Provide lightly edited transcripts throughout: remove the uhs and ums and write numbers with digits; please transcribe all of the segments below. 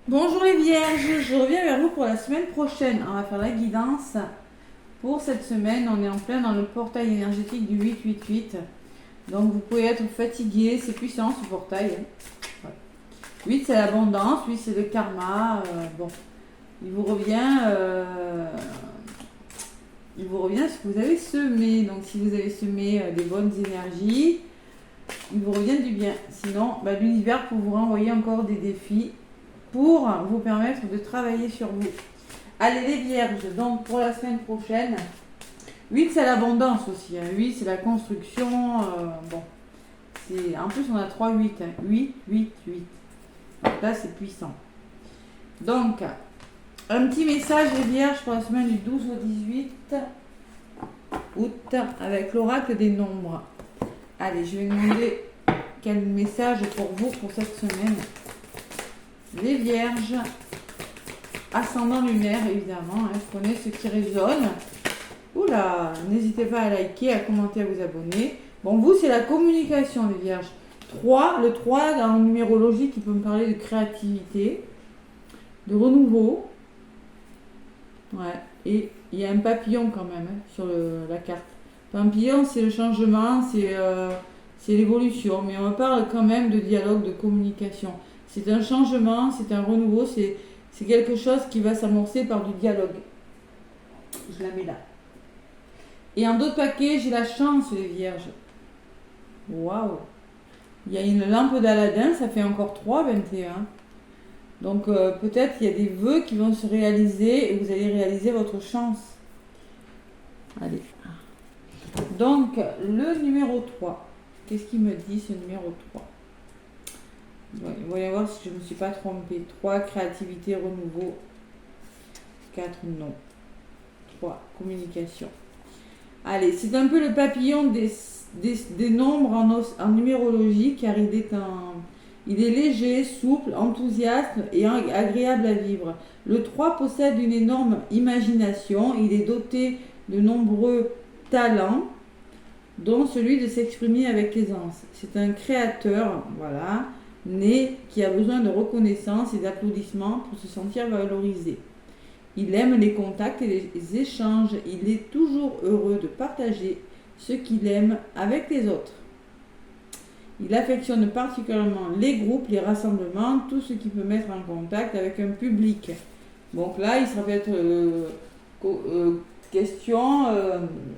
Bonjour les vierges, je reviens vers vous pour la semaine prochaine. On va faire la guidance. Pour cette semaine, on est en plein dans le portail énergétique du 888. Donc vous pouvez être fatigué, c'est puissant ce portail. Ouais. 8 c'est l'abondance, 8 c'est le karma. Bon, il vous revient ce que vous avez semé. Donc si vous avez semé des bonnes énergies, il vous revient du bien. Sinon, l'univers peut vous renvoyer encore des défis pour vous permettre de travailler sur vous. Allez les vierges, donc pour la semaine prochaine, 8 c'est l'abondance aussi, 8 c'est la construction, bon, en plus on a 3 8, 8, 8, 8, donc là c'est puissant. Donc, un petit message les vierges pour la semaine du 12 au 18 août avec l'oracle des nombres. Allez, je vais demander quel message pour vous pour cette semaine. Les vierges, ascendant lunaire évidemment, prenez ce qui résonne. Oula, n'hésitez pas à liker, à commenter, à vous abonner. Bon, vous c'est la communication les vierges. 3, le 3 dans la numérologie qui peut me parler de créativité, de renouveau. Ouais, et il y a un papillon quand même sur la carte. Papillon c'est le changement, c'est l'évolution, mais on parle quand même de dialogue, de communication. C'est un changement, c'est un renouveau, c'est quelque chose qui va s'amorcer par du dialogue. Je la mets là. Et en d'autres paquets, j'ai la chance, les vierges. Waouh! Il y a une lampe d'Aladin, ça fait encore 3, 21. Donc peut-être il y a des vœux qui vont se réaliser et vous allez réaliser votre chance. Allez. Donc, le numéro 3. Qu'est-ce qu'il me dit ce numéro 3? Voyons voir si je ne me suis pas trompée. 3, créativité, renouveau. 4, non. 3, communication. Allez, c'est un peu le papillon des nombres en numérologie, car il est léger, souple, enthousiaste et agréable à vivre. Le 3 possède une énorme imagination. Il est doté de nombreux talents, dont celui de s'exprimer avec aisance. C'est un créateur, voilà, né, qui a besoin de reconnaissance et d'applaudissements pour se sentir valorisé. Il aime les contacts et les échanges. Il est toujours heureux de partager ce qu'il aime avec les autres. Il affectionne particulièrement les groupes, les rassemblements, tout ce qui peut mettre en contact avec un public. Donc là, il sera peut-être question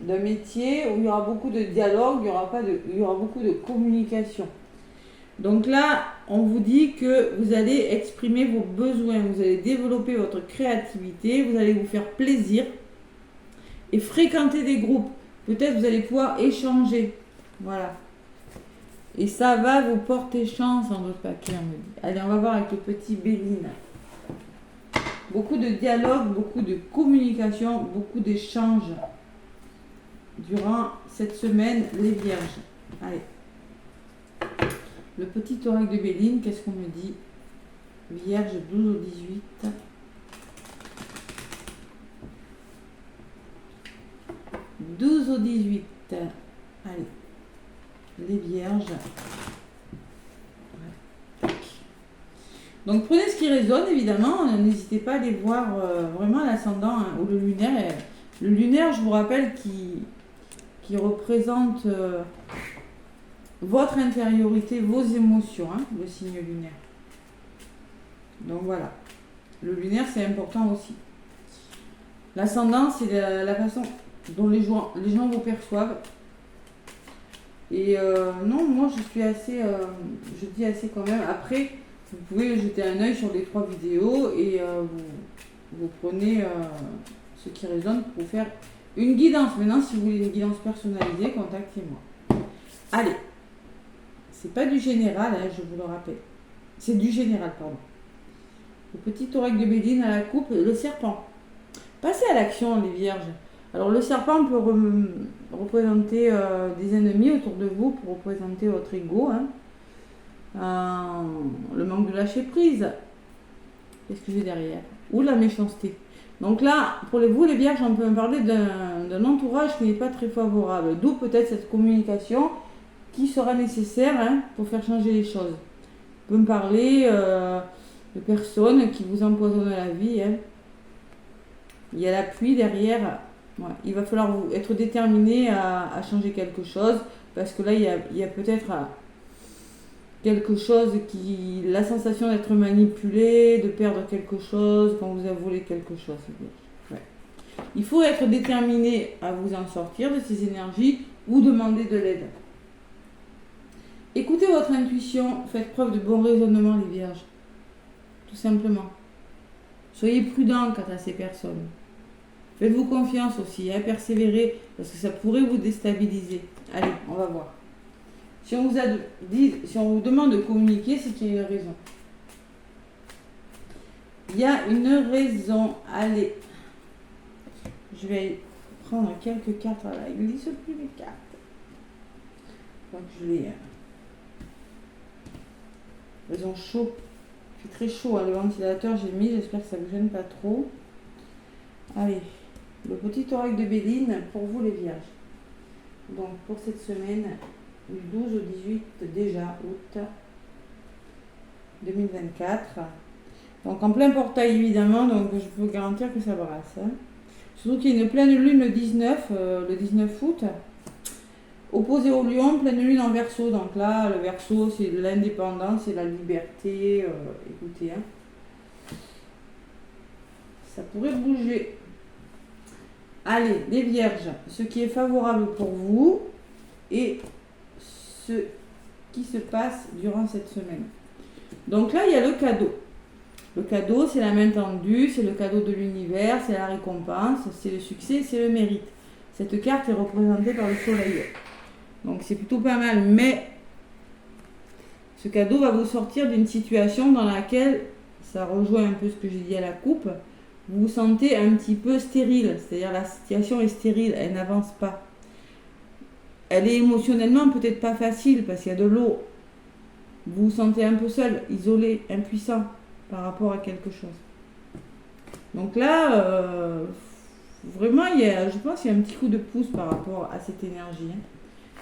d'un métier où il y aura beaucoup de dialogue, il y aura beaucoup de communication. Donc là, on vous dit que vous allez exprimer vos besoins, vous allez développer votre créativité, vous allez vous faire plaisir et fréquenter des groupes. Peut-être vous allez pouvoir échanger. Voilà. Et ça va vous porter chance en votre paquet, on me dit. Allez, on va voir avec le petit Béline. Beaucoup de dialogue, beaucoup de communication, beaucoup d'échanges durant cette semaine, les vierges. Allez. Le petit oracle de Béline, qu'est-ce qu'on me dit? Vierge 12 au 18. « 12 au 18. Allez. Les vierges. Donc prenez ce qui résonne évidemment, n'hésitez pas à aller voir vraiment l'ascendant ou le lunaire. Le lunaire, je vous rappelle, qui représente votre intériorité, vos émotions, le signe lunaire. Donc voilà, le lunaire c'est important aussi. L'ascendant c'est la façon dont les gens vous perçoivent. Et non, moi je suis assez, je dis assez quand même. Après, vous pouvez jeter un œil sur les 3 vidéos et vous prenez ce qui résonne pour vous faire une guidance. Maintenant, si vous voulez une guidance personnalisée, contactez-moi. Allez, c'est pas du général, je vous le rappelle. C'est du général, pardon. Le petit oracle de Béline à la coupe, le serpent. Passez à l'action, les vierges. Alors le serpent peut représenter des ennemis autour de vous, pour représenter votre ego, le manque de lâcher prise. Qu'est-ce que j'ai derrière? Ou la méchanceté. Donc là, pour vous les vierges, on peut me parler d'un entourage qui n'est pas très favorable. D'où peut-être cette communication qui sera nécessaire pour faire changer les choses. On peut me parler de personnes qui vous empoisonnent la vie. Hein. Il y a la pluie derrière. Ouais. Il va falloir être déterminé à changer quelque chose parce que là, il y a peut-être quelque chose la sensation d'être manipulé, de perdre quelque chose quand vous avez volé quelque chose. Ouais. Il faut être déterminé à vous en sortir de ces énergies ou demander de l'aide. Écoutez votre intuition, faites preuve de bon raisonnement les vierges. Tout simplement. Soyez prudents quant à ces personnes. Faites-vous confiance aussi, hein, persévérez, parce que ça pourrait vous déstabiliser. Allez, on va voir. Si on vous demande de communiquer, c'est qu'il y a une raison. Il y a une raison. Allez. Je vais prendre quelques cartes. Voilà, il ne glisse plus les cartes. Donc je les... Ils ont chaud. Il fait très chaud, hein, le ventilateur j'ai mis. J'espère que ça ne vous gêne pas trop. Allez. Le petit oracle de Béline pour vous les vierges. Donc pour cette semaine, du 12 au 18 déjà août 2024. Donc en plein portail évidemment, donc je peux vous garantir que ça brasse. Hein. Surtout qu'il y a une pleine lune le 19 août. Opposé au lion, pleine lune en Verseau. Donc là, le Verseau, c'est l'indépendance, c'est la liberté. Écoutez, hein. Ça pourrait bouger. Allez, les vierges, ce qui est favorable pour vous et ce qui se passe durant cette semaine. Donc là, il y a le cadeau. Le cadeau, c'est la main tendue, c'est le cadeau de l'univers, c'est la récompense, c'est le succès, c'est le mérite. Cette carte est représentée par le soleil. Donc c'est plutôt pas mal, mais ce cadeau va vous sortir d'une situation dans laquelle, ça rejoint un peu ce que j'ai dit à la coupe, vous vous sentez un petit peu stérile, c'est-à-dire la situation est stérile, elle n'avance pas. Elle est émotionnellement peut-être pas facile parce qu'il y a de l'eau. Vous vous sentez un peu seul, isolé, impuissant par rapport à quelque chose. Donc là, vraiment, je pense qu'il y a un petit coup de pouce par rapport à cette énergie. Hein.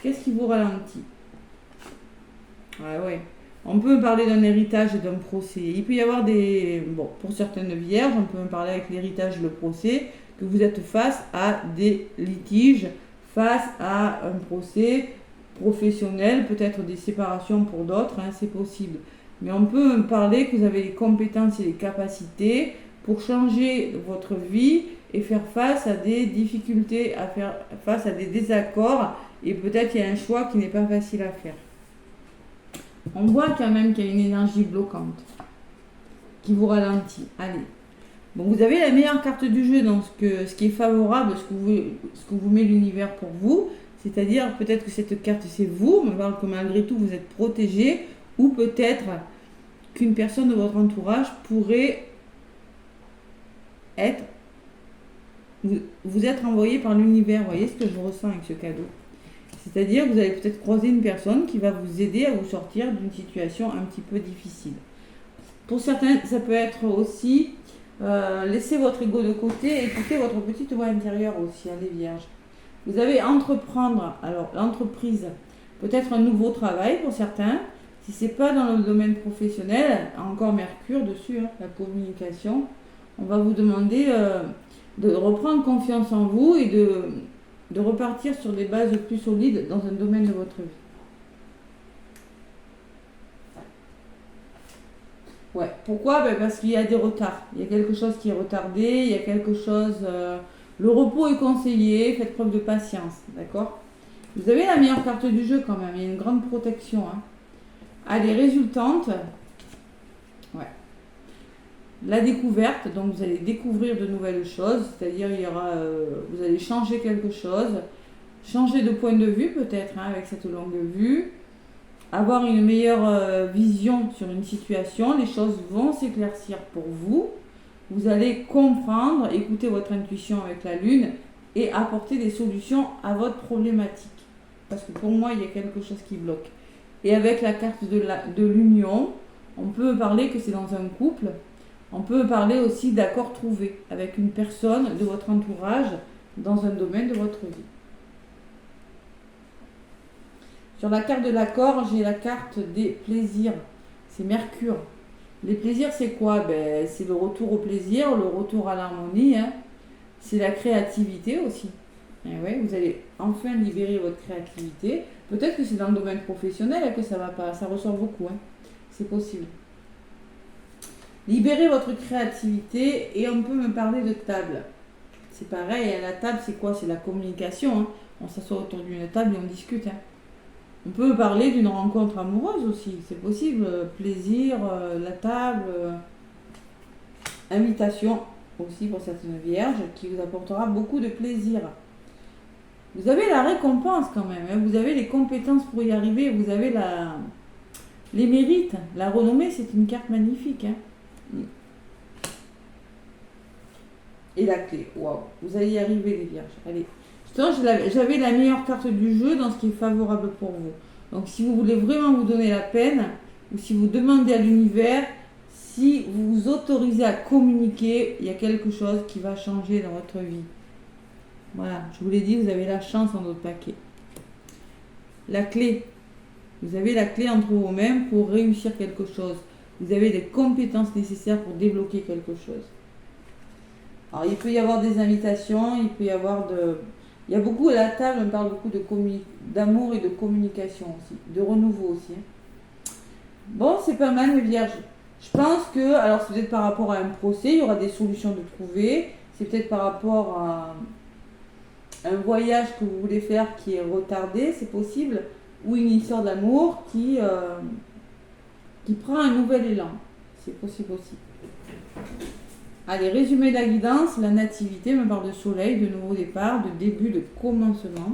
Qu'est-ce qui vous ralentit? Ouais. On peut parler d'un héritage et d'un procès. Il peut y avoir pour certaines vierges, on peut parler avec l'héritage et le procès, que vous êtes face à des litiges, face à un procès professionnel, peut-être des séparations pour d'autres, hein, c'est possible. Mais on peut parler que vous avez les compétences et les capacités pour changer votre vie et faire face à des difficultés, faire face à des désaccords, et peut-être il y a un choix qui n'est pas facile à faire. On voit quand même qu'il y a une énergie bloquante qui vous ralentit. Allez. Bon, vous avez la meilleure carte du jeu dans ce qui est favorable, ce que vous met l'univers pour vous. C'est-à-dire, peut-être que cette carte, c'est vous, mais que malgré tout, vous êtes protégé. Ou peut-être qu'une personne de votre entourage pourrait vous être envoyé par l'univers. Vous voyez ce que je ressens avec ce cadeau. C'est-à-dire que vous allez peut-être croiser une personne qui va vous aider à vous sortir d'une situation un petit peu difficile. Pour certains, ça peut être aussi laisser votre ego de côté et écouter votre petite voix intérieure aussi, hein, les vierges. Vous allez entreprendre, alors l'entreprise, peut-être un nouveau travail pour certains. Si ce n'est pas dans le domaine professionnel, encore Mercure dessus, hein, la communication, on va vous demander de reprendre confiance en vous et de repartir sur des bases plus solides dans un domaine de votre vie. Ouais, pourquoi? Parce qu'il y a des retards. Il y a quelque chose qui est retardé, il y a quelque chose... le repos est conseillé, faites preuve de patience, d'accord? Vous avez la meilleure carte du jeu quand même, il y a une grande protection. Hein. Allez, résultante. Ouais. La découverte, donc vous allez découvrir de nouvelles choses, c'est-à-dire vous allez changer quelque chose, changer de point de vue peut-être, hein, avec cette longue vue, avoir une meilleure vision sur une situation, les choses vont s'éclaircir pour vous, vous allez comprendre, écouter votre intuition avec la lune et apporter des solutions à votre problématique. Parce que pour moi, il y a quelque chose qui bloque. Et avec la carte de l'union, on peut parler que c'est dans un couple. On peut parler aussi d'accords trouvés avec une personne de votre entourage dans un domaine de votre vie. Sur la carte de l'accord, j'ai la carte des plaisirs. C'est Mercure. Les plaisirs, c'est quoi? Ben, c'est le retour au plaisir, le retour à l'harmonie, hein. C'est la créativité aussi. Et ouais, vous allez enfin libérer votre créativité. Peut-être que c'est dans le domaine professionnel que ça va pas, ça ressort beaucoup, hein. C'est possible. Libérez votre créativité et on peut me parler de table. C'est pareil, hein, la table c'est quoi? C'est la communication, hein. On s'assoit autour d'une table et on discute, hein. On peut parler d'une rencontre amoureuse aussi, c'est possible. Plaisir, la table, invitation aussi pour certaines vierges qui vous apportera beaucoup de plaisir. Vous avez la récompense quand même, hein. Vous avez les compétences pour y arriver, vous avez les mérites. La renommée, c'est une carte magnifique, hein. Et la clé, waouh, vous allez y arriver les vierges. Allez, j'avais la meilleure carte du jeu dans ce qui est favorable pour vous. Donc si vous voulez vraiment vous donner la peine, ou si vous demandez à l'univers, si vous vous autorisez à communiquer, il y a quelque chose qui va changer dans votre vie. Voilà, je vous l'ai dit, vous avez la chance en votre paquet. La clé, vous avez la clé entre vous-même pour réussir quelque chose. Vous avez les compétences nécessaires pour débloquer quelque chose. Alors il peut y avoir des invitations, il peut y avoir il y a beaucoup à la table, on parle beaucoup d'amour et de communication aussi, de renouveau aussi, hein. Bon, c'est pas mal mes vierges. Je pense que, alors c'est peut-être par rapport à un procès, il y aura des solutions de trouver. C'est peut-être par rapport à un voyage que vous voulez faire qui est retardé, c'est possible. Ou une histoire d'amour qui prend un nouvel élan. C'est possible aussi. Allez, résumé de la guidance, la nativité me parle de soleil, de nouveau départ, de début, de commencement.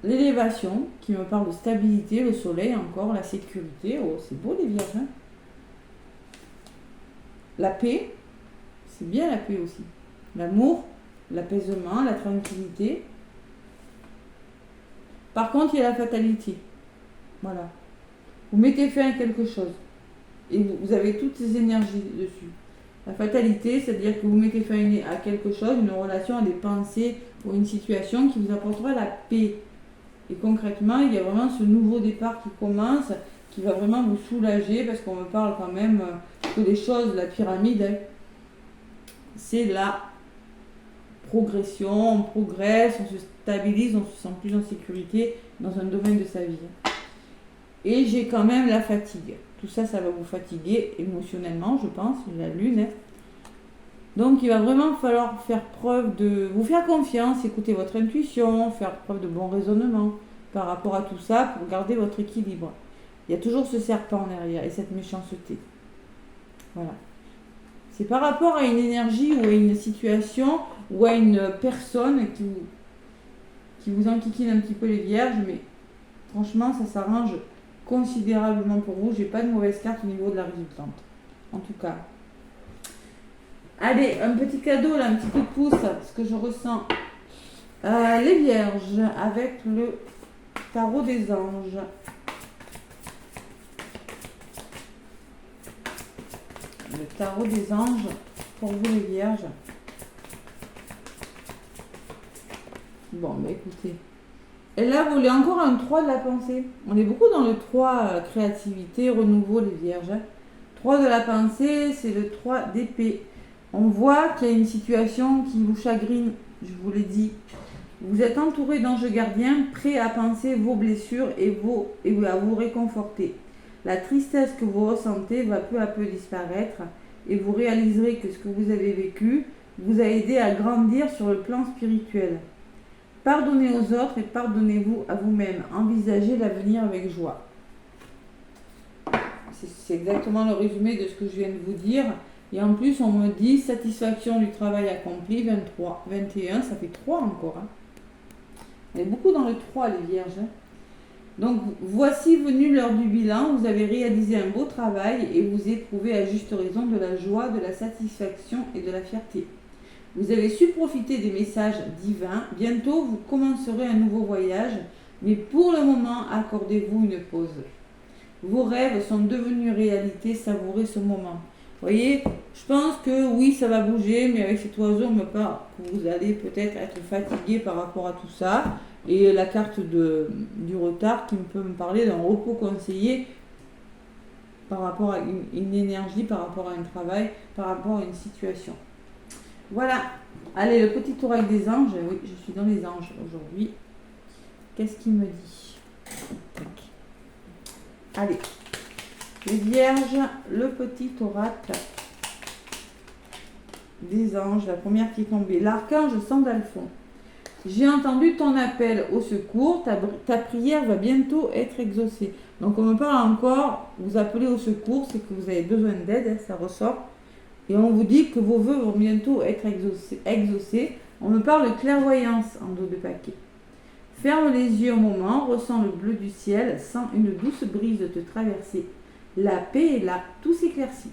L'élévation qui me parle de stabilité, le soleil encore, la sécurité. Oh, c'est beau les vierges, hein. La paix, c'est bien la paix aussi. L'amour, l'apaisement, la tranquillité. Par contre, il y a la fatalité. Voilà. Vous mettez fin à quelque chose. Et vous avez toutes ces énergies dessus. La fatalité, c'est-à-dire que vous mettez fin à quelque chose, une relation, à des pensées ou une situation qui vous apportera la paix. Et concrètement, il y a vraiment ce nouveau départ qui commence, qui va vraiment vous soulager, parce qu'on me parle quand même que les choses, la pyramide, hein, c'est la progression, on progresse, on se stabilise, on se sent plus en sécurité dans un domaine de sa vie. Et j'ai quand même la fatigue. Tout ça, ça va vous fatiguer émotionnellement, je pense, la lune. Donc, il va vraiment falloir faire preuve de... vous faire confiance, écouter votre intuition, faire preuve de bon raisonnement par rapport à tout ça pour garder votre équilibre. Il y a toujours ce serpent derrière et cette méchanceté. Voilà. C'est par rapport à une énergie ou à une situation ou à une personne qui vous enquiquine un petit peu les vierges, mais franchement, ça s'arrange considérablement pour vous. J'ai pas de mauvaise carte au niveau de la résultante. En tout cas. Allez, un petit cadeau là, un petit coup de pouce, ce que je ressens. Les vierges avec le tarot des anges. Le tarot des anges pour vous les vierges. Bon, bah écoutez. Et là, vous voulez encore un 3 de la pensée. On est beaucoup dans le 3, créativité, renouveau, les vierges. 3 de la pensée, c'est le 3 d'épée. On voit qu'il y a une situation qui vous chagrine, je vous l'ai dit. Vous êtes entouré d'anges gardiens, prêts à penser vos blessures et à vous réconforter. La tristesse que vous ressentez va peu à peu disparaître et vous réaliserez que ce que vous avez vécu vous a aidé à grandir sur le plan spirituel. Pardonnez aux autres et pardonnez-vous à vous-même. Envisagez l'avenir avec joie. C'est exactement le résumé de ce que je viens de vous dire. Et en plus, on me dit satisfaction du travail accompli, 23, 21, ça fait 3 encore. Hein. On est beaucoup dans le 3, les vierges. Hein. Donc, voici venu l'heure du bilan. Vous avez réalisé un beau travail et vous éprouvez à juste raison de la joie, de la satisfaction et de la fierté. Vous avez su profiter des messages divins. Bientôt, vous commencerez un nouveau voyage, mais pour le moment, accordez-vous une pause. Vos rêves sont devenus réalité, savourez ce moment. Vous voyez, je pense que oui, ça va bouger, mais avec cet oiseau, on me parle que vous allez peut-être être fatigué par rapport à tout ça. Et la carte du retard qui peut me parler d'un repos conseillé. par rapport à une énergie, par rapport à un travail, par rapport à une situation. Voilà. Allez, le petit oracle des anges. Oui, je suis dans les anges aujourd'hui. Qu'est-ce qu'il me dit? Tac. Allez. Les vierges, le petit oracle des anges, la première qui est tombée. L'archange Sandalphon. J'ai entendu ton appel au secours, ta prière va bientôt être exaucée. Donc on me parle encore, vous appelez au secours, c'est que vous avez besoin d'aide, ça ressort. Et on vous dit que vos vœux vont bientôt être exaucés. On me parle de clairvoyance en dos de paquet. Ferme les yeux un moment, ressens le bleu du ciel, sens une douce brise te traverser. La paix est là, tout s'éclaircit.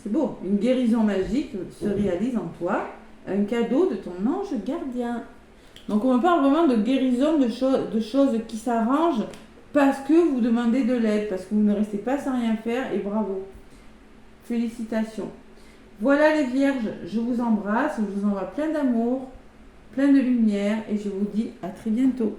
C'est beau, une guérison magique se réalise en toi, un cadeau de ton ange gardien. Donc on me parle vraiment de guérison, de choses qui s'arrangent parce que vous demandez de l'aide, parce que vous ne restez pas sans rien faire et bravo. Félicitations. Voilà les vierges, je vous embrasse, je vous envoie plein d'amour, plein de lumière et je vous dis à très bientôt.